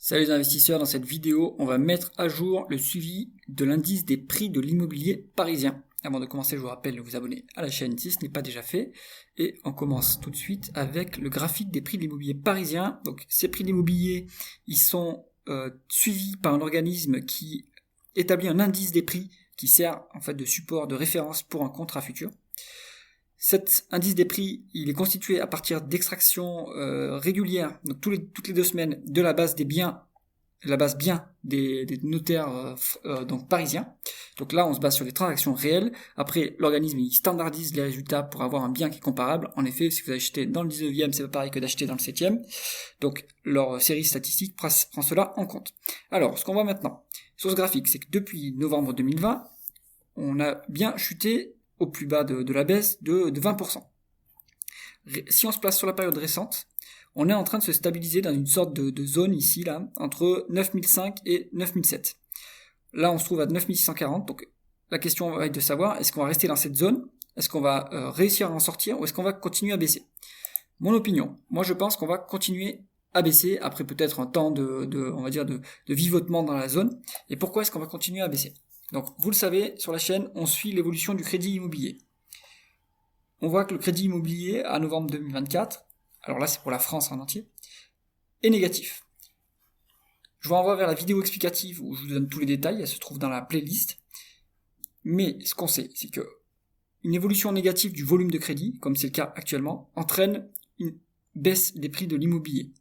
Salut les investisseurs, dans cette vidéo, on va mettre à jour le suivi de l'indice des prix de l'immobilier parisien. Avant de commencer, je vous rappelle de vous abonner à la chaîne si ce n'est pas déjà fait. Et on commence tout de suite avec le graphique des prix de l'immobilier parisien. Donc ces prix de l'immobilier, ils sont suivis par un organisme qui établit un indice des prix qui sert en fait de support de référence pour un contrat futur. Cet indice des prix, il est constitué à partir d'extractions régulières, donc toutes les 2 semaines, de la base des biens, des notaires donc parisiens. Donc là, on se base sur des transactions réelles. Après, l'organisme il standardise les résultats pour avoir un bien qui est comparable. En effet, si vous achetez dans le 19e, c'est pas pareil que d'acheter dans le 7e. Donc leur série statistique prend cela en compte. Alors, ce qu'on voit maintenant sur ce graphique, c'est que depuis novembre 2020, on a bien chuté au plus bas de la baisse de 20%. Si on se place sur la période récente, on est en train de se stabiliser dans une sorte de zone ici, là, entre 9005 et 9007. Là, on se trouve à 9640, donc la question va être de savoir, est-ce qu'on va rester dans cette zone? Est-ce qu'on va réussir à en sortir? Ou est-ce qu'on va continuer à baisser? Mon opinion, moi je pense qu'on va continuer à baisser, après peut-être un temps de vivotement dans la zone. Et pourquoi est-ce qu'on va continuer à baisser? Donc, vous le savez, sur la chaîne, on suit l'évolution du crédit immobilier. On voit que le crédit immobilier, à novembre 2024, alors là c'est pour la France en entier, est négatif. Je vous renvoie vers la vidéo explicative où je vous donne tous les détails, elle se trouve dans la playlist. Mais ce qu'on sait, c'est que une évolution négative du volume de crédit, comme c'est le cas actuellement, entraîne une baisse des prix de l'immobilier.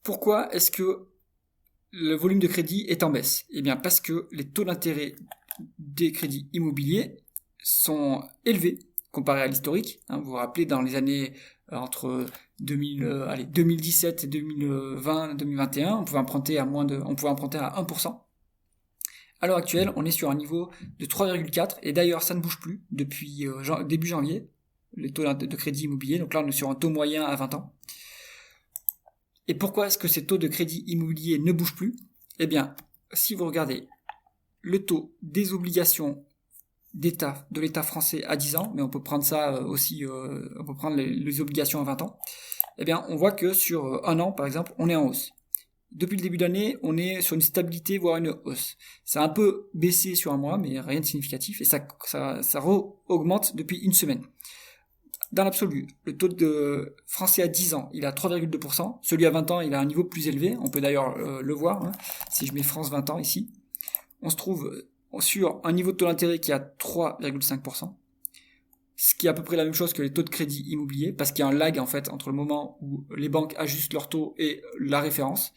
Pourquoi est-ce que le volume de crédit est en baisse? Eh bien parce que les taux d'intérêt des crédits immobiliers sont élevés comparé à l'historique. Vous vous rappelez, dans les années entre 2017 et 2020-2021, on pouvait emprunter à 1%. À l'heure actuelle, on est sur un niveau de 3,4 et d'ailleurs ça ne bouge plus depuis début janvier, les taux de crédit immobilier. Donc là on est sur un taux moyen à 20 ans. Et pourquoi est-ce que ces taux de crédit immobilier ne bougent plus? Eh bien, si vous regardez le taux des obligations d'État, de l'État français à 10 ans, mais on peut prendre ça aussi, on peut prendre les obligations à 20 ans, eh bien, on voit que sur un an, par exemple, on est en hausse. Depuis le début de l'année, on est sur une stabilité, voire une hausse. Ça a un peu baissé sur un mois, mais rien de significatif, et ça augmente depuis une semaine. Dans l'absolu, le taux de français à 10 ans, il est à 3,2%. Celui à 20 ans, il a un niveau plus élevé. On peut d'ailleurs le voir, si je mets France 20 ans ici. On se trouve sur un niveau de taux d'intérêt qui est à 3,5%. Ce qui est à peu près la même chose que les taux de crédit immobilier, parce qu'il y a un lag en fait entre le moment où les banques ajustent leur taux et la référence.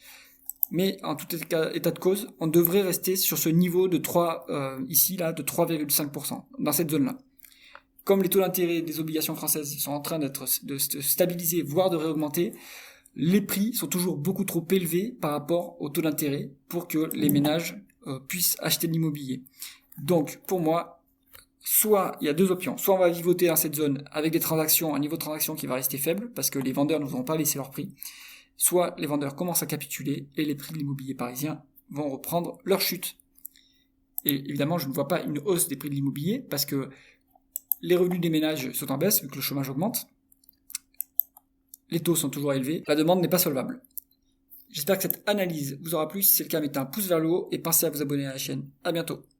Mais en tout état de cause, on devrait rester sur ce niveau de 3, ici, là, de 3,5%, dans cette zone-là. Comme les taux d'intérêt des obligations françaises sont en train de se stabiliser, voire de réaugmenter, les prix sont toujours beaucoup trop élevés par rapport aux taux d'intérêt pour que les ménages puissent acheter de l'immobilier. Donc, pour moi, soit il y a 2 options. Soit on va vivoter dans cette zone avec un niveau de transaction qui va rester faible, parce que les vendeurs ne vont pas baisser leur prix. Soit les vendeurs commencent à capituler et les prix de l'immobilier parisien vont reprendre leur chute. Et évidemment, je ne vois pas une hausse des prix de l'immobilier, parce que les revenus des ménages sont en baisse, vu que le chômage augmente. Les taux sont toujours élevés. La demande n'est pas solvable. J'espère que cette analyse vous aura plu. Si c'est le cas, mettez un pouce vers le haut et pensez à vous abonner à la chaîne. À bientôt.